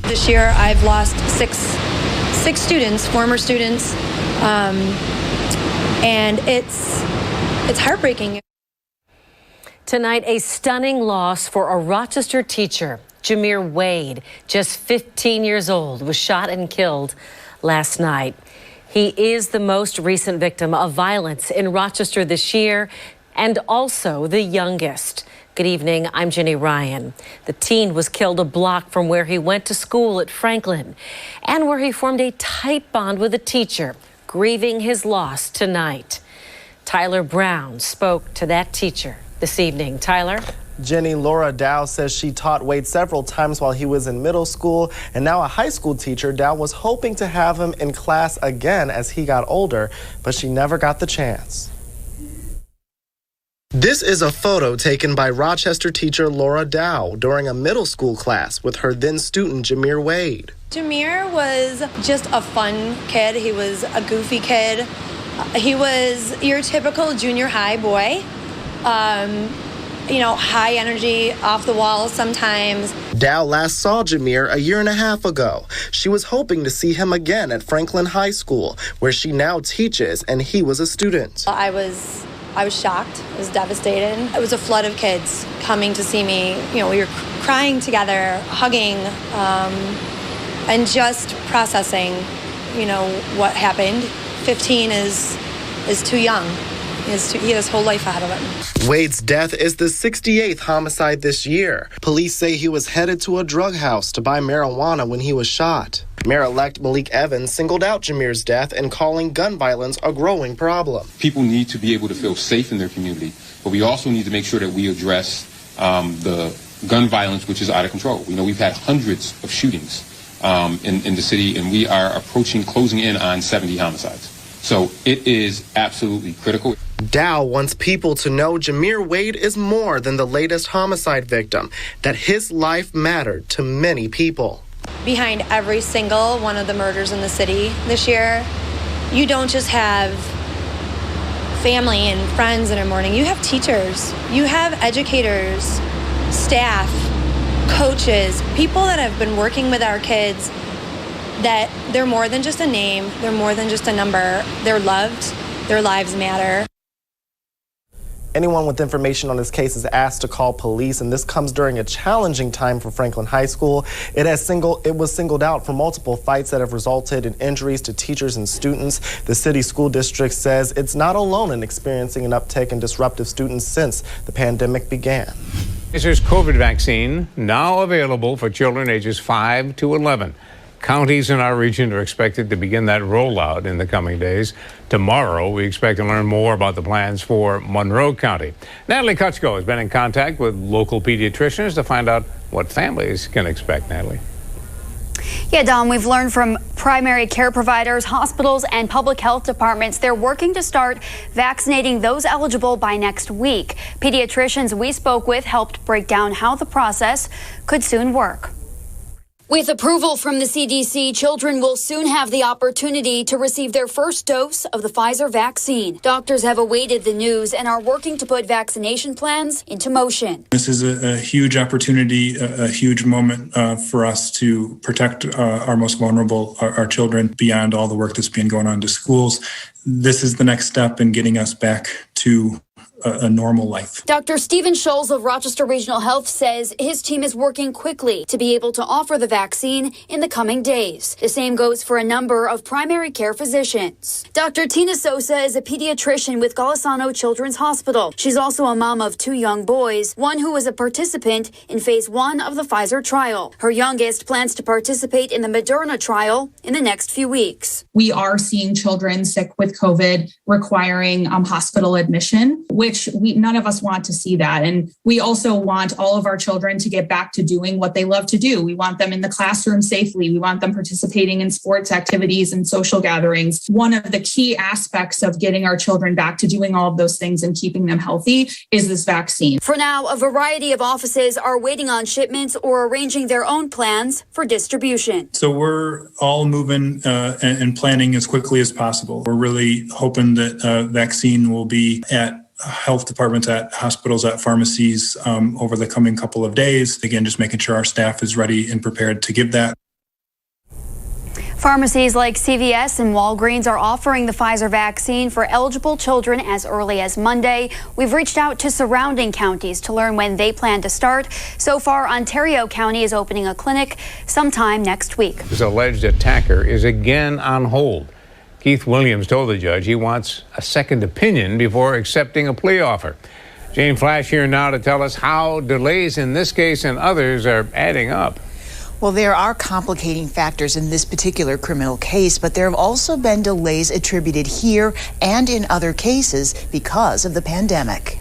This year, I've lost six students, former students, and it's heartbreaking. Tonight, a stunning loss for a Rochester teacher. Jamere Wade, just 15 years old, was shot and killed last night. He is the most recent victim of violence in Rochester this year and also the youngest. Good evening, I'm Jenny Ryan. The teen was killed a block from where he went to school at Franklin and where he formed a tight bond with a teacher, grieving his loss tonight. Tyler Brown spoke to that teacher this evening. Tyler? Jenny, Laura Dow says she taught Wade several times while he was in middle school, and now a high school teacher. Dow was hoping to have him in class again as he got older, but she never got the chance. This is a photo taken by Rochester teacher Laura Dow during a middle school class with her then student Jamere Wade. Jamere was just a fun kid. He was a goofy kid. He was your typical junior high boy. High energy, off the wall sometimes. Dow last saw Jamere a year and a half ago. She was hoping to see him again at Franklin High School, where she now teaches, and he was a student. I was shocked. I was devastated. It was a flood of kids coming to see me. We were crying together, hugging, and just processing, what happened. 15 is too young. He has his whole life ahead of him. Wade's death is the 68th homicide this year. Police say he was headed to a drug house to buy marijuana when he was shot. Mayor-elect Malik Evans singled out Jamere's death and calling gun violence a growing problem. People need to be able to feel safe in their community, but we also need to make sure that we address the gun violence, which is out of control. We've had hundreds of shootings in the city, and we are closing in on 70 homicides. So it is absolutely critical. Dow wants people to know Jamere Wade is more than the latest homicide victim, that his life mattered to many people. Behind every single one of the murders in the city this year, you don't just have family and friends that are mourning. You have teachers, you have educators, staff, coaches, people that have been working with our kids, that they're more than just a name, they're more than just a number. They're loved, their lives matter. Anyone with information on this case is asked to call police, and this comes during a challenging time for Franklin High School. It was singled out for multiple fights that have resulted in injuries to teachers and students. The city school district says it's not alone in experiencing an uptick in disruptive students since the pandemic began. Pfizer's COVID vaccine now available for children ages 5 to 11. Counties in our region are expected to begin that rollout in the coming days. Tomorrow, we expect to learn more about the plans for Monroe County. Natalie Kutchko has been in contact with local pediatricians to find out what families can expect. Natalie. Yeah, Dom, we've learned from primary care providers, hospitals, and public health departments they're working to start vaccinating those eligible by next week. Pediatricians we spoke with helped break down how the process could soon work. With approval from the CDC, children will soon have the opportunity to receive their first dose of the Pfizer vaccine. Doctors have awaited the news and are working to put vaccination plans into motion. This is a huge opportunity, a huge moment for us to protect our most vulnerable, our children, beyond all the work that's been going on to schools. This is the next step in getting us back to a normal life. Dr. Stephen Scholes of Rochester Regional Health says his team is working quickly to be able to offer the vaccine in the coming days. The same goes for a number of primary care physicians. Dr. Tina Sosa is a pediatrician with Golisano Children's Hospital. She's also a mom of 2 young boys, one who was a participant in phase 1 of the Pfizer trial. Her youngest plans to participate in the Moderna trial in the next few weeks. We are seeing children sick with COVID requiring hospital admission, which none of us want to see that. And we also want all of our children to get back to doing what they love to do. We want them in the classroom safely. We want them participating in sports activities and social gatherings. One of the key aspects of getting our children back to doing all of those things and keeping them healthy is this vaccine. For now, a variety of offices are waiting on shipments or arranging their own plans for distribution. So we're all moving and planning as quickly as possible. We're really hoping that vaccine will be at health departments, at hospitals, at pharmacies over the coming couple of days. Again, just making sure our staff is ready and prepared to give that. Pharmacies like CVS and Walgreens are offering the Pfizer vaccine for eligible children as early as Monday. We've reached out to surrounding counties to learn when they plan to start. So far, Ontario County is opening a clinic sometime next week. His alleged attacker is again on hold. Keith Williams told the judge he wants a second opinion before accepting a plea offer. Jane Flash here now to tell us how delays in this case and others are adding up. Well, there are complicating factors in this particular criminal case, but there have also been delays attributed here and in other cases because of the pandemic.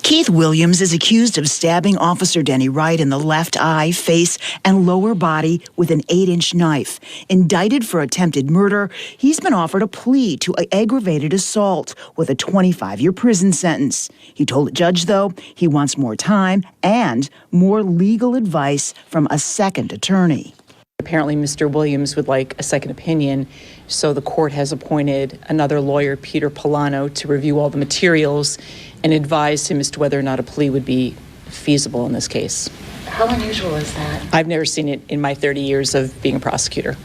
Keith Williams is accused of stabbing Officer Denny Wright in the left eye, face, and lower body with an 8-inch knife. Indicted for attempted murder, he's been offered a plea to aggravated assault with a 25-year prison sentence. He told the judge, though, he wants more time and more legal advice from a second attorney. Apparently, Mr. Williams would like a second opinion, so the court has appointed another lawyer, Peter Polano, to review all the materials and advise him as to whether or not a plea would be feasible in this case. How unusual is that? I've never seen it in my 30 years of being a prosecutor.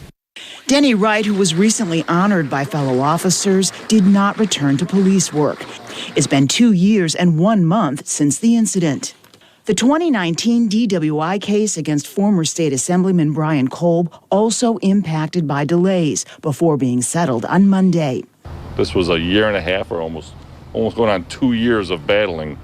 Denny Wright, who was recently honored by fellow officers, did not return to police work. It's been 2 years and 1 month since the incident. The 2019 DWI case against former state assemblyman Brian Kolb also impacted by delays before being settled on Monday. This was a year and a half or almost going on 2 years of battling.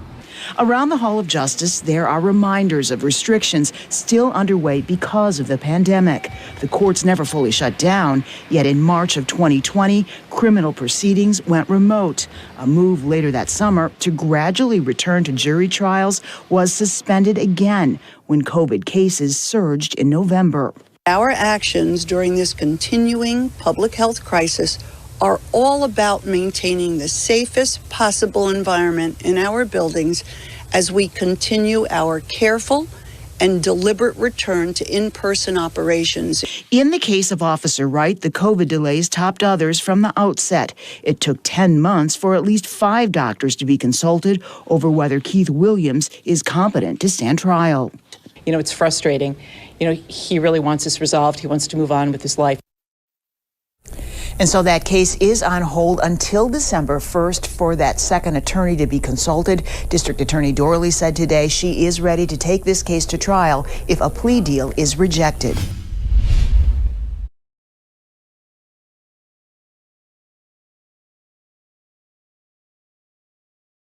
Around the Hall of Justice, there are reminders of restrictions still underway because of the pandemic. The courts never fully shut down, yet in March of 2020, criminal proceedings went remote. A move later that summer to gradually return to jury trials was suspended again when COVID cases surged in November. Our actions during this continuing public health crisis are all about maintaining the safest possible environment in our buildings as we continue our careful and deliberate return to in-person operations. In the case of Officer Wright, the COVID delays topped others from the outset. It took 10 months for at least 5 doctors to be consulted over whether Keith Williams is competent to stand trial. You know, it's frustrating. You know, he really wants this resolved. He wants to move on with his life. And so that case is on hold until December 1st for that second attorney to be consulted. District Attorney Dorley said today she is ready to take this case to trial if a plea deal is rejected.